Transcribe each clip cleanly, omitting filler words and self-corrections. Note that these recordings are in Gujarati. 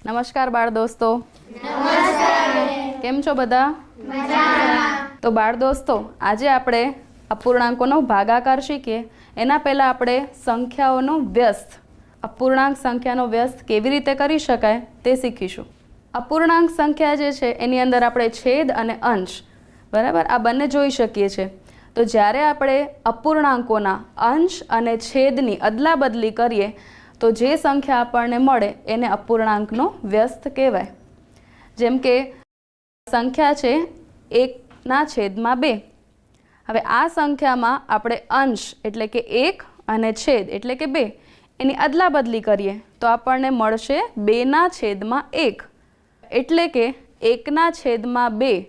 નમસ્કાર બાળ દોસ્તો. કેમ છો બધા? તો બાળ દોસ્તો, આજે આપણે અપૂર્ણાંકોનો ભાગાકાર શીખીએ. એના પહેલાં આપણે સંખ્યાઓનો વ્યસ્ત, અપૂર્ણાંક સંખ્યાનો વ્યસ્ત કેવી રીતે કરી શકાય તે શીખીશું. અપૂર્ણાંક સંખ્યા જે છે એની અંદર આપણે છેદ અને અંશ, બરાબર, આ બંને જોઈ શકીએ છીએ. તો જ્યારે આપણે અપૂર્ણાંકોના અંશ અને છેદની અદલા બદલી કરીએ તો જે સંખ્યા આપણને મળે એને અપૂર્ણાંકનો વ્યસ્ત કહેવાય. જેમ કે સંખ્યા છે 1/2. હવે આ સંખ્યામાં આપણે અંશ એટલે કે 1 અને છેદ એટલે કે 2 એની અદલા બદલી કરીએ તો આપણને મળશે 2/1. એટલે કે 1/2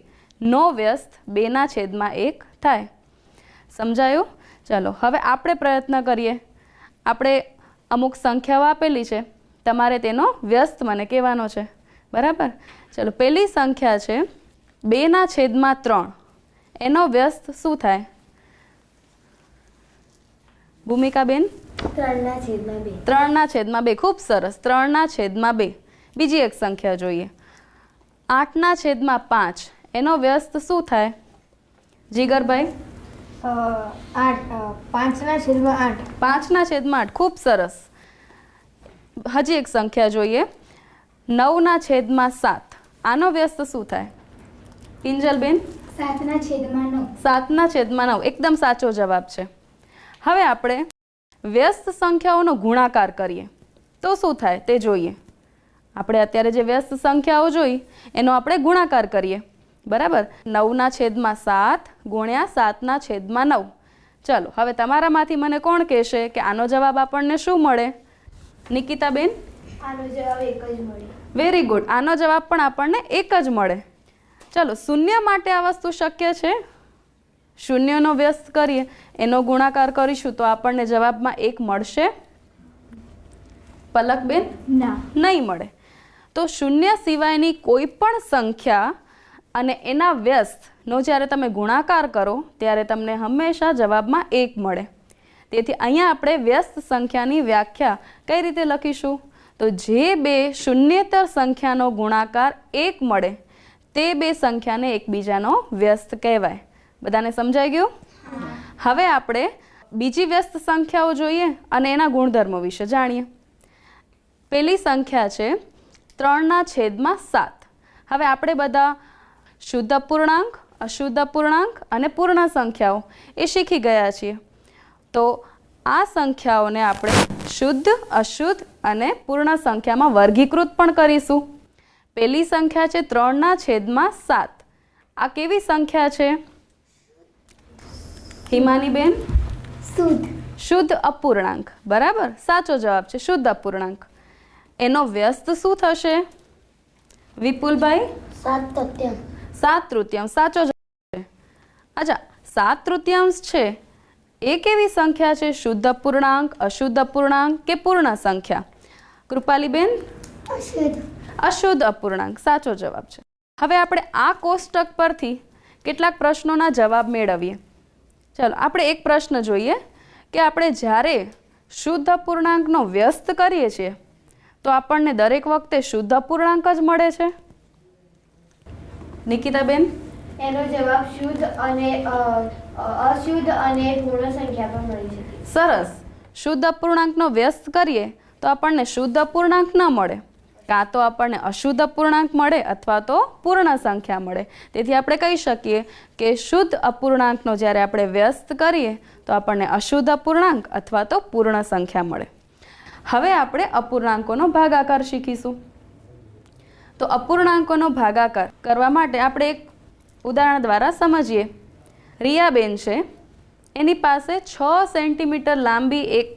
નો વ્યસ્ત 2/1 થાય. સમજાયું? ચાલો હવે આપણે પ્રયત્ન કરીએ. આપણે અમુક સંખ્યાઓ આપેલી છે, તમારે તેનો વ્યસ્ત મને કહેવાનો છે, બરાબર? ચાલો, પહેલી સંખ્યા છે 2/3. એનો વ્યસ્ત શું થાય? ભૂમિકાબેન? 3/2. 3/2. ખૂબ સરસ, 3/2. બીજી એક સંખ્યા જોઈએ, 8/5. એનો વ્યસ્ત શું થાય? જીગરભાઈ? 5/8. 5/8. ખૂબ સરસ. હજી એક સંખ્યા જોઈએ, 9/7. આનો વ્યસ્ત શું થાય? કિંજલબેન? 7/9. 7/9. એકદમ સાચો જવાબ છે. હવે આપણે વ્યસ્ત સંખ્યાઓનો ગુણાકાર કરીએ તો શું થાય તે જોઈએ. આપણે અત્યારે જે વ્યસ્ત સંખ્યાઓ જોઈ એનો આપણે ગુણાકાર કરીએ, બરાબર? 9/7 ગુણ્યા 7/9. ચાલો, હવે તમારામાંથી મને કોણ કહેશે કે આનો જવાબ આપણને શું મળે? નિકિતાબેન? આનો જવાબ 1 જ મળે. વેરી ગુડ, આનો જવાબ પણ આપણને 1 જ મળે. ચાલો, શૂન્ય માટે આ વસ્તુ શક્ય છે? શૂન્યનો વ્યસ્ત કરીએ, એનો ગુણાકાર કરીશું તો આપણને જવાબમાં 1 મળશે? પલકબેન? ના, નહીં મળે. તો શૂન્ય સિવાયની કોઈ પણ સંખ્યા અને એના વ્યસ્તનો જ્યારે તમે ગુણાકાર કરો ત્યારે તમને હંમેશા જવાબમાં 1 મળે. તેથી અહીંયા આપણે વ્યસ્ત સંખ્યાની વ્યાખ્યા કઈ રીતે લખીશું? તો જે બે શૂન્યેતર સંખ્યાનો ગુણાકાર 1 મળે તે બે સંખ્યાને એકબીજાનો વ્યસ્ત કહેવાય. બધાને સમજાઈ ગયું? હવે આપણે બીજી વ્યસ્ત સંખ્યાઓ જોઈએ અને એના ગુણધર્મો વિશે જાણીએ. પહેલી સંખ્યા છે 3/7. હવે આપણે બધા શુદ્ધ અપૂર્ણાંક, અશુદ્ધ અપૂર્ણાંક અને પૂર્ણ સંખ્યાઓ એ શીખી ગયા છીએ. તો આ સંખ્યાઓને આપણે શુદ્ધ, અશુદ્ધ અને પૂર્ણ સંખ્યામાં વર્ગીકૃત પણ કરીશું. પહેલી સંખ્યા છે 3/7. આ કેવી સંખ્યા છે? હિમાનીબેન? શુદ્ધ. શુદ્ધ અપૂર્ણાંક, બરાબર, સાચો જવાબ છે શુદ્ધ અપૂર્ણાંક. એનો વ્યસ્ત શું થશે? વિપુલભાઈ? 7/3. 7/3. સાચો જવાબ છે. અચ્છા, 7/3 છે એ કેવી સંખ્યા છે? શુદ્ધ અપૂર્ણાંક, અશુદ્ધ અપૂર્ણાંક કે પૂર્ણ સંખ્યા? કૃપાલીબેન? અશુદ્ધ. અશુદ્ધ અપૂર્ણાંક સાચો જવાબ છે. હવે આપણે આ કોષ્ટક પરથી કેટલાક પ્રશ્નોના જવાબ મેળવીએ. ચાલો, આપણે એક પ્રશ્ન જોઈએ કે આપણે જ્યારે શુદ્ધ અપૂર્ણાંકનો વ્યસ્ત કરીએ છીએ તો આપણને દરેક વખતે શુદ્ધ અપૂર્ણાંક જ મળે છે? નિકિતાબેન? એનો જવાબ શુદ્ધ અને અશુદ્ધ અને પૂર્ણ સંખ્યા પણ મળી શકે. સરસ. શુદ્ધ અપૂર્ણાંકનો વ્યસ્ત કરીએ તો આપણને શુદ્ધ અપૂર્ણાંક ન મળે, કાં તો આપણને અશુદ્ધ અપૂર્ણાંક મળે અથવા તો પૂર્ણ સંખ્યા મળે. તેથી આપણે કહી શકીએ કે શુદ્ધ અપૂર્ણાંકનો જ્યારે આપણે વ્યસ્ત કરીએ તો આપણને અશુદ્ધ અપૂર્ણાંક અથવા તો પૂર્ણ સંખ્યા મળે. હવે આપણે અપૂર્ણાંકોનો ભાગાકાર શીખીશું. તો અપૂર્ણાંકોનો ભાગાકાર કરવા માટે આપણે એક ઉદાહરણ દ્વારા સમજીએ. રિયાબેન છે, એની પાસે 6 સેન્ટીમીટર લાંબી એક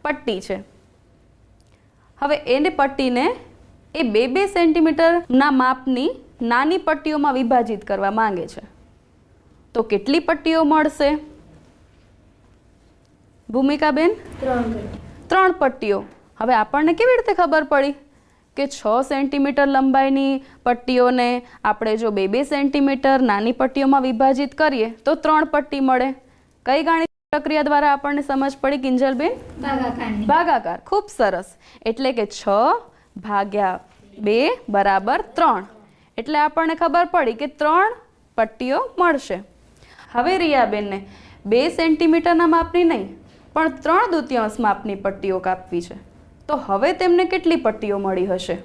પટ્ટી છે. હવે એની પટ્ટીને એ 2 સેન્ટીમીટરના માપની નાની પટ્ટીઓમાં વિભાજિત કરવા માંગે છે. તો કેટલી પટ્ટીઓ મળશે? ભૂમિકાબેન? 3 પટ્ટીઓ. હવે આપણને કેવી રીતે ખબર પડી કે 6 સેન્ટીમીટર લંબાઈની પટ્ટીઓને આપણે જો 2 સેન્ટીમીટર નાની પટ્ટીઓમાં વિભાજિત કરીએ તો 3 પટ્ટી મળે? કઈ ગાણિતિક પ્રક્રિયા દ્વારા આપણને સમજ પડી કિંજલબેન? ભાગાકારની. ભાગાકાર. ખૂબ સરસ. એટલે કે 6 ભાગ્યા 2 બરાબર 3, એટલે આપણને ખબર પડી કે 3 પટ્ટીઓ મળશે. હવે રિયાબેનને 2 સેન્ટીમીટરના માપની નહીં પણ 3/2 માપની પટ્ટીઓ કાપવી છે. તો હવે તેમને કેટલી પટ્ટીઓ મળી હશે?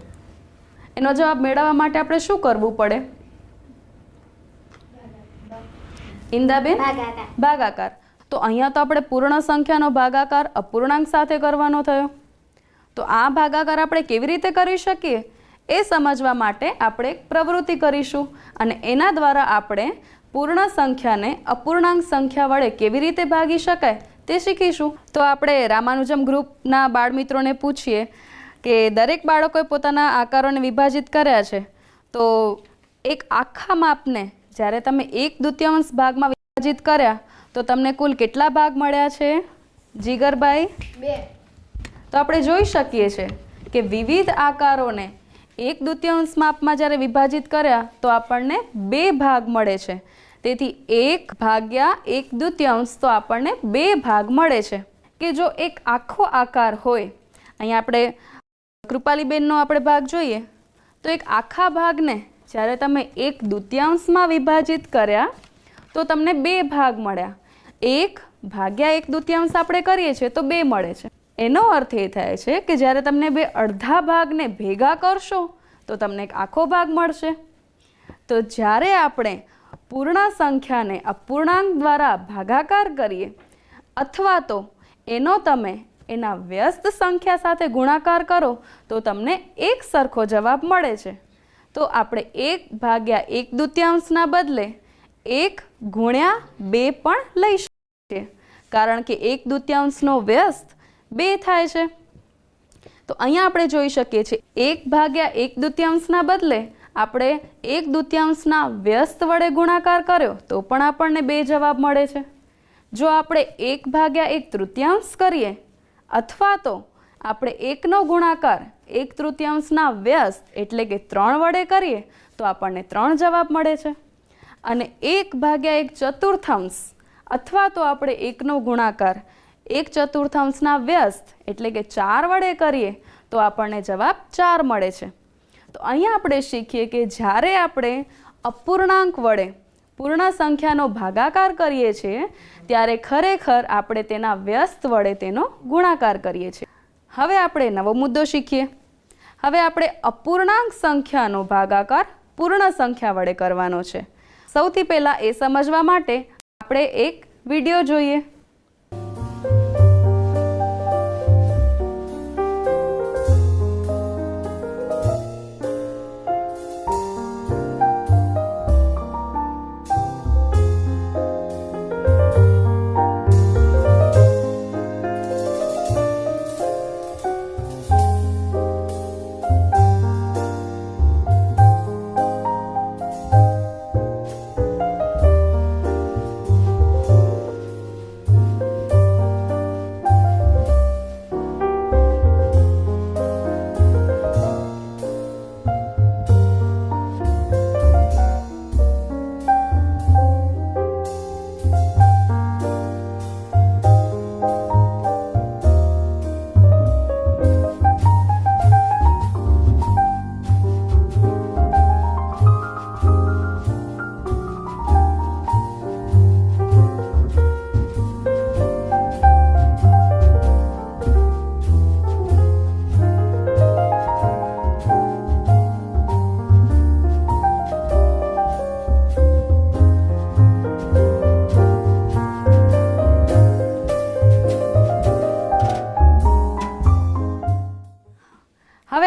એનો જવાબ મેળવવા માટે આપણે શું કરવું પડે? ઇંદાબેન, ભાગાકાર. ભાગાકાર. તો અહીંયા તો આપણે પૂર્ણ સંખ્યાનો ભાગાકાર અપૂર્ણાંક સાથે કરવાનો થયો. તો આ ભાગાકાર આપણે કેવી રીતે કરી શકીએ એ સમજવા માટે આપણે એક પ્રવૃત્તિ કરીશું અને એના દ્વારા આપણે પૂર્ણ સંખ્યાને અપૂર્ણાંક સંખ્યા વડે કેવી રીતે ભાગી શકાય તે શીખીશું. તો આપણે રામાનુજમ ગ્રુપના બાળમિત્રોને પૂછીએ કે દરેક બાળકોએ પોતાના આકારોને વિભાજિત કર્યા છે. તો એક આખા માપને જ્યારે તમે 1/2 ભાગમાં વિભાજિત કર્યા તો તમને કુલ કેટલા ભાગ મળ્યા છે જીગરભાઈ? 2. તો આપણે જોઈ શકીએ છીએ કે વિવિધ આકારોને 1/2 માપમાં જ્યારે વિભાજિત કર્યા તો આપણને 2 ભાગ મળે છે. તેથી 1 ભાગ્યા 1/2 તો આપણને 2 ભાગ મળે છે. કે જો એક આખો આકાર હોય, અહીંયા આપણે કૃપાલીબેનનો આપણે ભાગ જોઈએ તો એક આખા ભાગને જ્યારે તમે 1/2 વિભાજિત કર્યા તો તમને 2 ભાગ મળ્યા. 1 ભાગ્યા 1/2 આપણે કરીએ છીએ તો 2 મળે છે. એનો અર્થ એ થાય છે કે જ્યારે તમને 2 અડધા ભાગને ભેગા કરશો તો તમને એક આખો ભાગ મળશે. તો જ્યારે આપણે પૂર્ણ સંખ્યાને અપૂર્ણાંક દ્વારા ભાગાકાર કરીએ અથવા તો એનો તમે એના વ્યસ્ત સંખ્યા સાથે ગુણાકાર કરો તો તમને એક સરખો જવાબ મળે છે. તો આપણે 1 ભાગ્યા 1/2 બદલે 1 ગુણ્યા 2 પણ લઈ શકીએ કારણ કે 1/2 વ્યસ્ત 2 થાય છે. તો અહીંયા આપણે જોઈ શકીએ છીએ 1 ભાગ્યા 1/2 બદલે આપણે 1/2 વ્યસ્ત વડે ગુણાકાર કર્યો તો પણ આપણને 2 જવાબ મળે છે. જો આપણે 1 ભાગ્યા 1/3 કરીએ અથવા તો આપણે 1નો ગુણાકાર 1/3 વ્યસ્ત એટલે કે 3 વડે કરીએ તો આપણને 3 જવાબ મળે છે. અને 1 ભાગ્યા 1/4 અથવા તો આપણે 1નો ગુણાકાર 1/4 વ્યસ્ત એટલે કે 4 વડે કરીએ તો આપણને જવાબ 4 મળે છે. તો અહીંયા આપણે શીખીએ કે જ્યારે આપણે અપૂર્ણાંક વડે પૂર્ણ સંખ્યાનો ભાગાકાર કરીએ છીએ ત્યારે ખરેખર આપણે તેના વ્યસ્ત વડે તેનો ગુણાકાર કરીએ છીએ. હવે આપણે નવો મુદ્દો શીખીએ. હવે આપણે અપૂર્ણાંક સંખ્યાનો ભાગાકાર પૂર્ણ સંખ્યા વડે કરવાનો છે. સૌથી પહેલાં એ સમજવા માટે આપણે એક વિડીયો જોઈએ.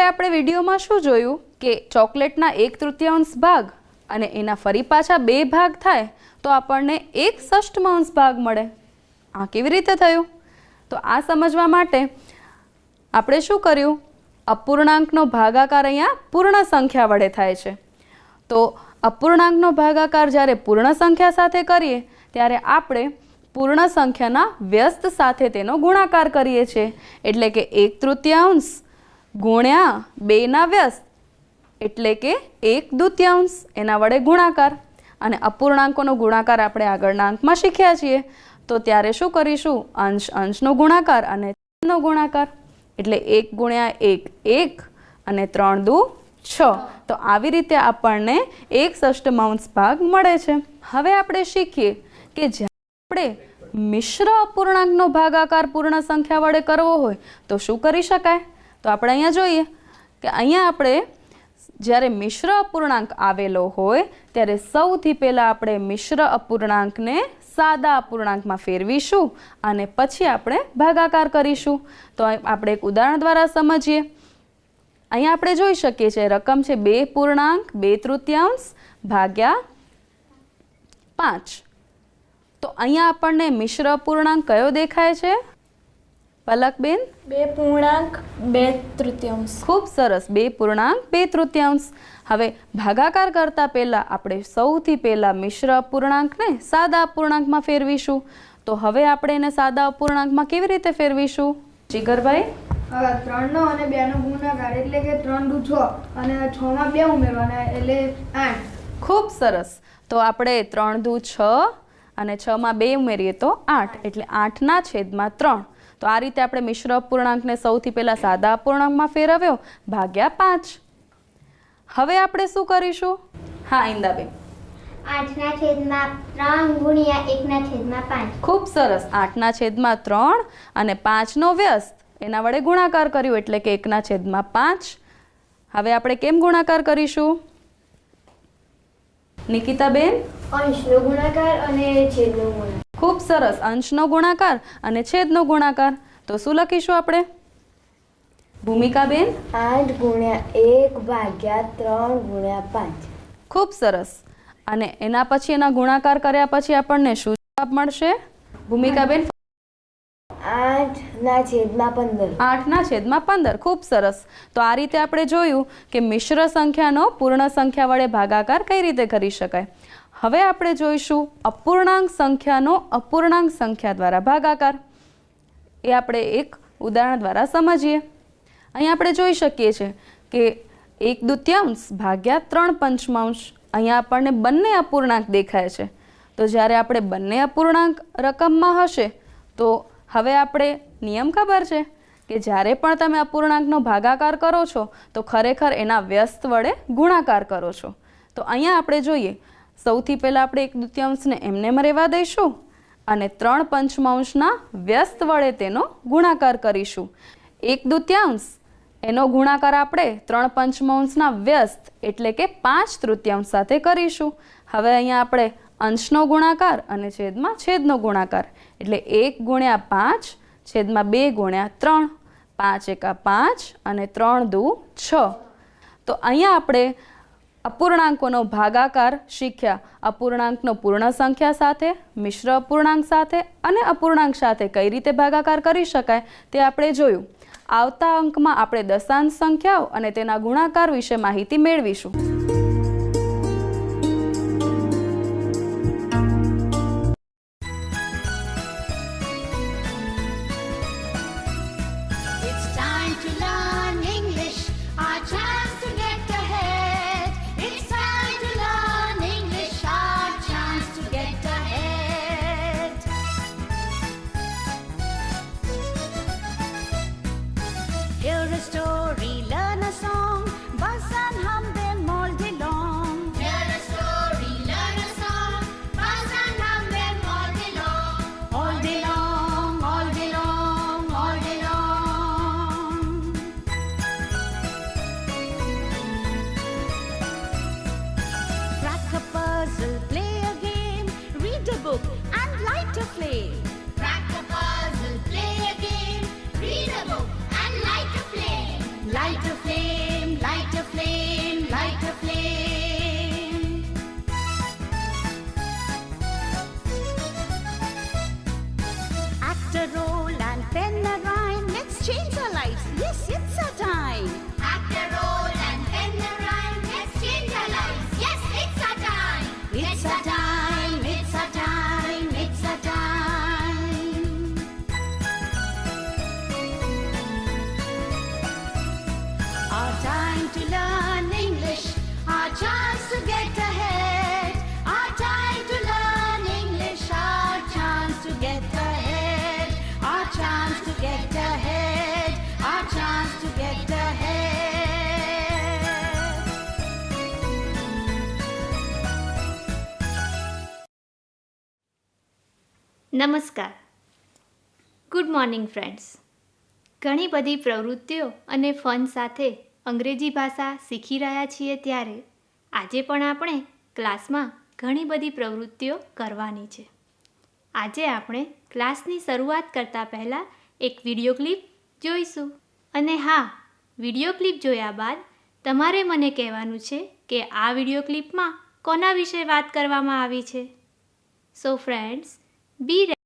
આપણે વિડીયોમાં શું જોયું કે ચોકલેટના 1/3 ભાગ અને એના ફરી પાછા 2 ભાગ થાય તો આપણને 1/6 ભાગ મળે. આ કેવી રીતે થયું? તો આ સમજવા માટે આપણે શું કર્યું? અપૂર્ણાંકનો ભાગાકાર અહીંયા પૂર્ણ સંખ્યા વડે થાય છે. તો અપૂર્ણાંકનો ભાગાકાર જ્યારે પૂર્ણ સંખ્યા સાથે કરીએ ત્યારે આપણે પૂર્ણ સંખ્યાના વ્યસ્ત સાથે તેનો ગુણાકાર કરીએ છીએ. એટલે કે 1/3 ગુણ્યા 2ના વ્યસ્ત એટલે કે 1/2 એના વડે ગુણાકાર. અને અપૂર્ણાંકોનો ગુણાકાર આપણે આગળના અંકમાં શીખ્યા છીએ. તો ત્યારે શું કરીશું? અંશ અંશનો ગુણાકાર અને છેદનો ગુણાકાર. એટલે 1 ગુણ્યા 1 1 અને 3 દુ 6. તો આવી રીતે આપણને 1/6 ભાગ મળે છે. હવે આપણે શીખીએ કે જ્યારે આપણે મિશ્ર અપૂર્ણાંકનો ભાગાકાર પૂર્ણ સંખ્યા વડે કરવો હોય તો શું કરી શકાય. તો આપણે અહીંયા જોઈએ કે અહીંયા આપણે જ્યારે મિશ્ર અપૂર્ણાંક આવેલો હોય ત્યારે સૌથી પહેલાં આપણે મિશ્ર અપૂર્ણાંકને સાદા અપૂર્ણાંકમાં ફેરવીશું અને પછી આપણે ભાગાકાર કરીશું. તો આપણે એક ઉદાહરણ દ્વારા સમજીએ. અહીંયા આપણે જોઈ શકીએ છીએ રકમ છે 2.2/3 ભાગ્યા 5. તો અહીંયા આપણને મિશ્ર અપૂર્ણાંક કયો દેખાય છે પલકબેન? 2.2/3. ખૂબ સરસ, 2.2/3. હવે ભાગાકાર કરતા પહેલા આપણે સૌથી પહેલા મિશ્ર અપૂર્ણાંકને સાદા અપૂર્ણાંકમાં ફેરવીશું. તો હવે આપણે એને સાદા અપૂર્ણાંકમાં કેવી રીતે ફેરવીશું જીગરભાઈ? 3 નો અને 2 નો ગુણાકાર એટલે કે 3 દુ 6 અને 6 માં 2 ઉમેરવાના એટલે 8. ખૂબ સરસ. તો આપણે 3 દુ 6 અને 6 માં 2 ઉમેરીએ તો 8 એટલે 8/3. તો આ રીતે આપણે મિશ્ર અપૂર્ણાંકને સૌથી પહેલા સાદા અપૂર્ણાંકમાં ફેરવ્યો ભાગ્યા 5. હવે આપણે શું કરીશું? હા ઇંદાબેન. 8/3 ગુણ્યા 1/5. ખૂબ સરસ. 8/3 અને 5 નો વ્યસ્ત એના વડે ગુણાકાર કર્યું એટલે કે 1/5. હવે આપણે કેમ ગુણાકાર કરીશું નિકિતાબેન? અંશનો ગુણાકાર અને છેદનો ગુણાકાર. ખૂબ સરસ. અંશનો ગુણાકાર અને છેદનો ગુણાકાર. તો શું લખીશું આપણે ભૂમિકાબેન? 8 ગુણ્યા 1 ભાગ્યા 3 ગુણ્યા 5. ખૂબ સરસ. અને એના પછી એના ગુણાકાર કર્યા પછી આપણને શું જવાબ મળશે ભૂમિકાબેન? 8/15. 8/15. ખૂબ સરસ. તો આ રીતે આપણે જોયું કે મિશ્ર સંખ્યાનો પૂર્ણ સંખ્યા વડે ભાગાકાર કઈ રીતે કરી શકાય. હવે આપણે જોઈશું અપૂર્ણાંક સંખ્યાનો અપૂર્ણાંક સંખ્યા દ્વારા ભાગાકાર. એ આપણે એક ઉદાહરણ દ્વારા સમજીએ. અહીં આપણે જોઈ શકીએ છીએ કે 1/2 ભાગ્યા 3/5. અહીંયા આપણને બંને અપૂર્ણાંક દેખાય છે. તો જ્યારે આપણે બંને અપૂર્ણાંક રકમમાં હશે તો હવે આપણે નિયમ ખબર છે કે જ્યારે પણ તમે અપૂર્ણાંકનો ભાગાકાર કરો છો તો ખરેખર એના વ્યસ્ત વડે ગુણાકાર કરો છો. તો અહીંયા આપણે જોઈએ સૌથી પહેલાં આપણે 1/2 એમને રહેવા દઈશું અને 3/5 વ્યસ્ત વડે તેનો ગુણાકાર કરીશું. 1/2 એનો ગુણાકાર આપણે 3/5 વ્યસ્ત એટલે કે 5/3 સાથે કરીશું. હવે અહીંયા આપણે અંશનો ગુણાકાર અને છેદનો ગુણાકાર એટલે 1 ગુણ્યા 5 છેદમાં 2 ગુણ્યા 3. 5 એકા 5 અને 3 દુ 6. તો અહીંયા આપણે અપૂર્ણાંકોનો ભાગાકાર શીખ્યા. અપૂર્ણાંકનો પૂર્ણ સંખ્યા સાથે, મિશ્ર અપૂર્ણાંક સાથે અને અપૂર્ણાંક સાથે કઈ રીતે ભાગાકાર કરી શકાય તે આપણે જોયું. આવતા અંકમાં આપણે દશાંશ સંખ્યાઓ અને તેના ગુણાકાર વિશે માહિતી મેળવીશું. It's time to learn English, our chance to get ahead. It's time to learn English, our chance to get ahead. Hear a story, learn a song, buzz and hum, then mold નમસ્કાર. Good morning friends. ઘણી બધી પ્રવૃત્તિઓ અને ફન સાથે અંગ્રેજી ભાષા શીખી રહ્યા છીએ ત્યારે આજે પણ આપણે ક્લાસમાં ઘણી બધી પ્રવૃત્તિઓ કરવાની છે. આજે આપણે ક્લાસની શરૂઆત કરતાં પહેલાં એક વિડીયો ક્લિપ જોઈશું. અને હા, વિડીયો ક્લિપ જોયા બાદ તમારે મને કહેવાનું છે કે આ વિડીયો ક્લિપમાં કોના વિશે વાત કરવામાં આવી છે. So friends, be ready.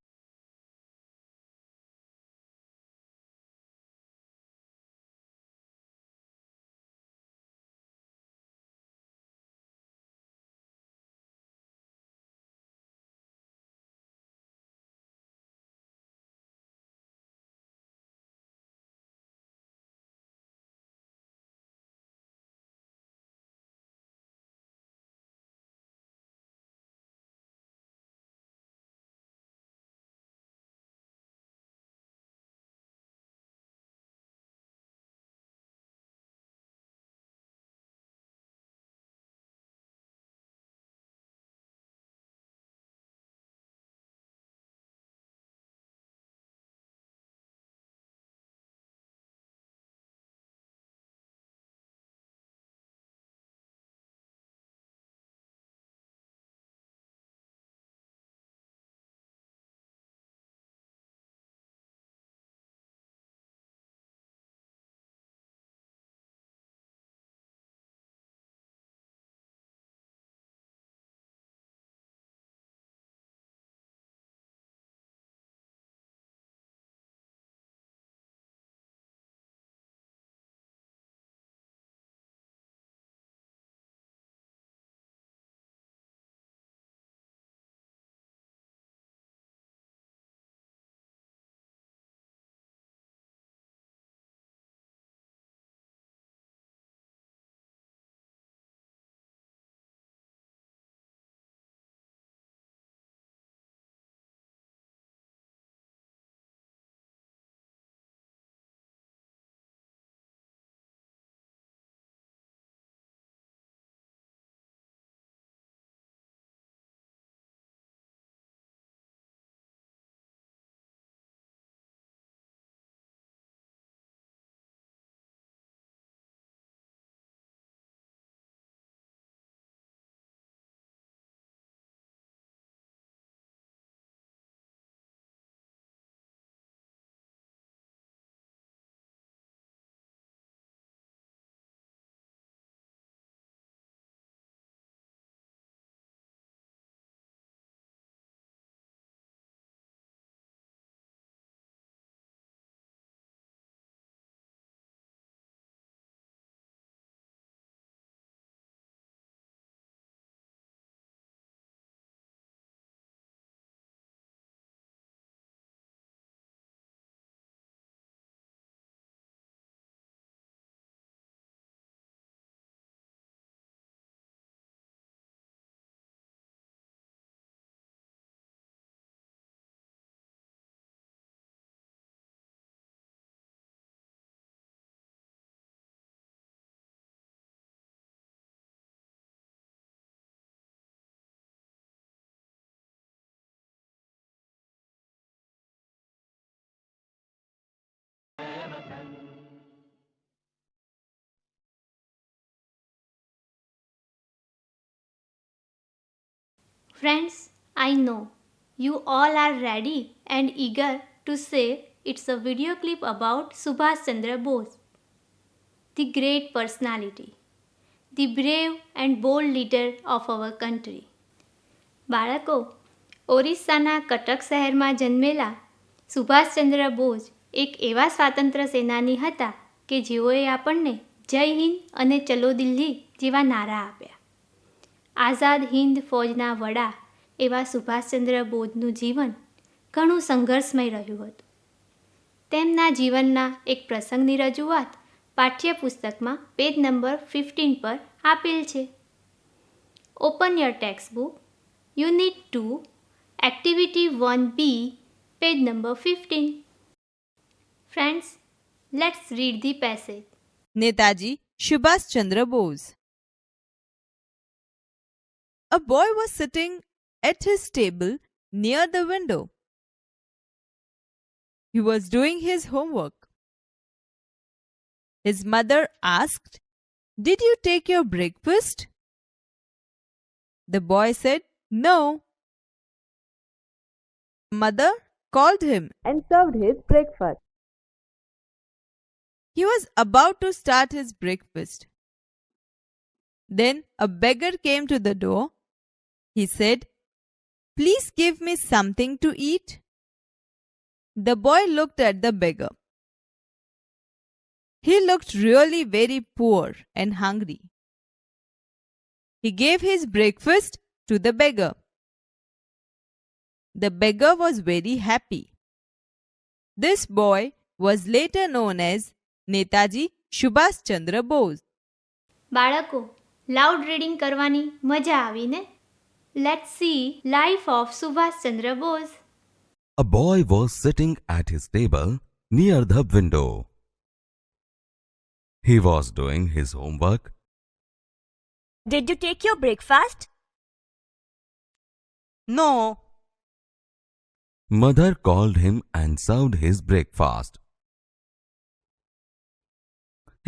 Friends, I know you all are ready and eager to say it's a video clip about Subhash Chandra Bose, the great personality, the brave and bold leader of our country. બાળકો, ઓરિસ્સાના કટક શહેરમાં જન્મેલા સુભાષચંદ્ર બોઝ એક એવા સ્વાતંત્ર્ય સેનાની હતા કે જેઓએ આપણને જય હિન્દ અને ચલો દિલ્હી જેવા નારા આપ્યા. આઝાદ હિન્દ ફૌજના વડા એવા સુભાષચંદ્ર બોઝનું જીવન ઘણું સંઘર્ષમય રહ્યું હતું. તેમના જીવનના એક પ્રસંગની રજૂઆત પાઠ્યપુસ્તકમાં પેજ નંબર 15 પર આપેલ છે. Open your text book, unit 2, activity 1B, page number 15. Friends, let's read the passage. Netaji Subhash Chandra Bose. A boy was sitting at his table near the window He was doing his homework. His mother asked, "Did you take your breakfast?" The boy said, "No." Mother called him and served his breakfast. He was about to start his breakfast. Then a beggar came to the door. He said, "Please give me something to eat." The boy looked at the beggar. He looked really very poor and hungry. He gave his breakfast to the beggar. The beggar was very happy. This boy was later known as Netaji Subhash Chandra Bose. બાળકો, લાઉડ રીડિંગ કરવાની મજા આવી ને? Let's see life of Subhash Chandra Bose. A boy was sitting at his table near the window. He was doing his homework. Did you take your breakfast? No. Mother called him and served his breakfast.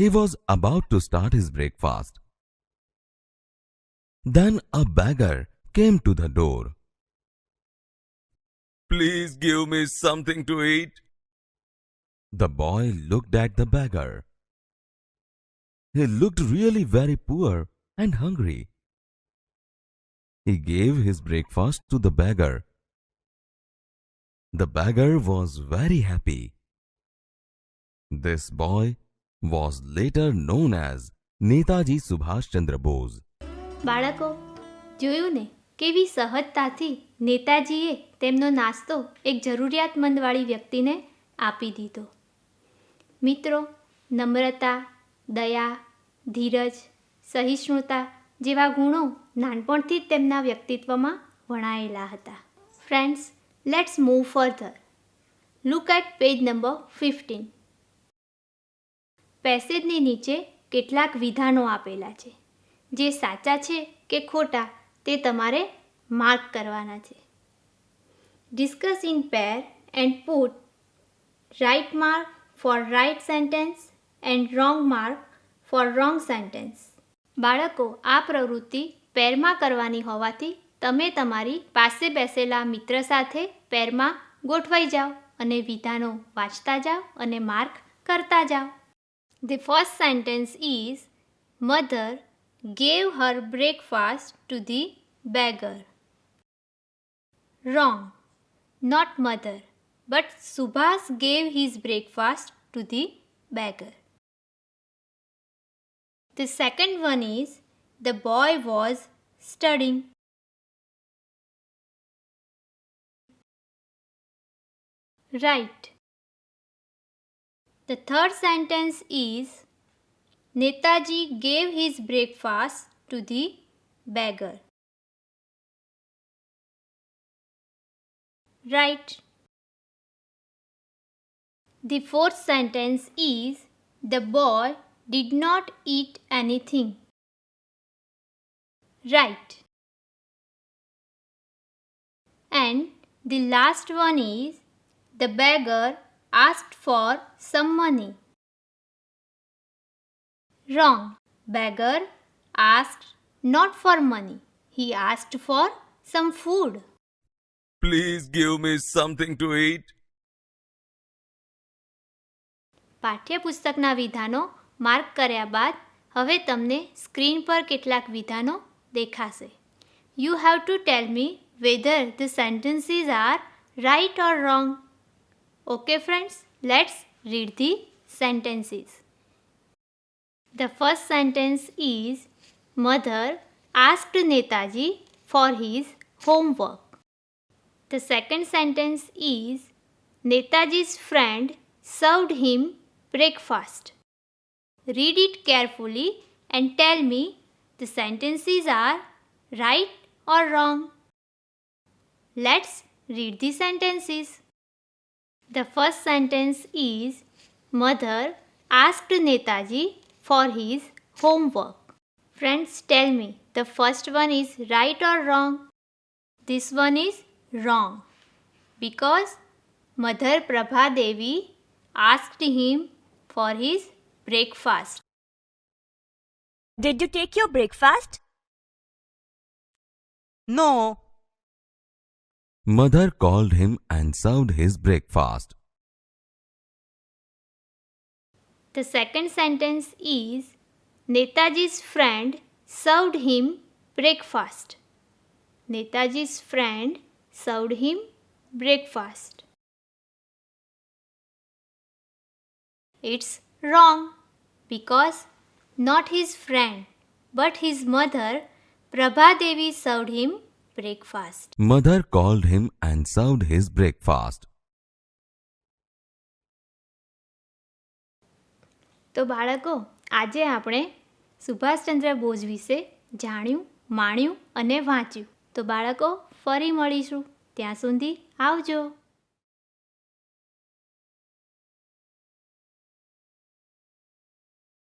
He was about to start his breakfast. Then a beggar came to the door. "Please give me something to eat." The boy looked at the beggar. He looked really very poor and hungry. He gave his breakfast to the beggar. The beggar was very happy. This boy was later known as Netaji Subhash Chandra Bose. બાળકો, જોયું ને કેવી સહજતાથી નેતાજીએ તેમનો નાસ્તો એક જરૂરિયાતમંદવાળી વ્યક્તિને આપી દીધો. મિત્રો, નમ્રતા, દયા, ધીરજ, સહિષ્ણુતા જેવા ગુણો નાનપણથી જ તેમના વ્યક્તિત્વમાં વણાયેલા હતા. Friends, let's move further. Look at page number 15. પેસેજની નીચે કેટલાક વિધાનો આપેલા છે. જે સાચા છે કે ખોટા તે તમારે માર્ક કરવાના છે. Discuss in pair and put right mark for right sentence and wrong mark for wrong sentence. બાળકો, આ પ્રવૃત્તિ પેરમાં કરવાની હોવાથી તમે તમારી પાસે બેસેલા મિત્ર સાથે પેરમાં ગોઠવાઈ જાઓ અને વિધાનો વાંચતા જાઓ અને માર્ક કરતા જાઓ. The first sentence is, Mother gave her breakfast to the beggar. Wrong. Not mother, but Subhas gave his breakfast to the beggar. The second one is, the boy was studying. Right. The third sentence is, Netaji gave his breakfast to the beggar. Right. The fourth sentence is, the boy did not eat anything. Right. And the last one is, the beggar asked for some money. Wrong. Beggar asked not for money. He asked for some food. "Please give me something to eat." પાઠ્યપુસ્તકના વિધાનો માર્ક કર્યા બાદ હવે તમને સ્ક્રીન પર કેટલાક વિધાનો દેખાશે. You have to tell me whether the sentences are right or wrong. Okay friends, let's read the sentences. The first sentence is, Mother asked Netaji for his homework. The second sentence is, Netaji's friend served him breakfast. Read it carefully and tell me the sentences are right or wrong. Let's read the sentences. The first sentence is, Mother asked Netaji for his homework. Friends, tell me, the first one is right or wrong? This one is wrong because Mother Prabha Devi asked him for his breakfast. Did you take your breakfast? No. Mother called him and served his breakfast. The second sentence is Netaji's friend served him breakfast. Netaji's friend served him breakfast. It's wrong because not his friend but his mother Prabha Devi served him breakfast. Mother called him and served his breakfast. તો બાળકો આજે આપણે સુભાષચંદ્ર બોઝ વિશે જાણ્યું, માણ્યું અને વાંચ્યું. તો બાળકો ફરી મળીશું. ત્યાં સુધી આવજો.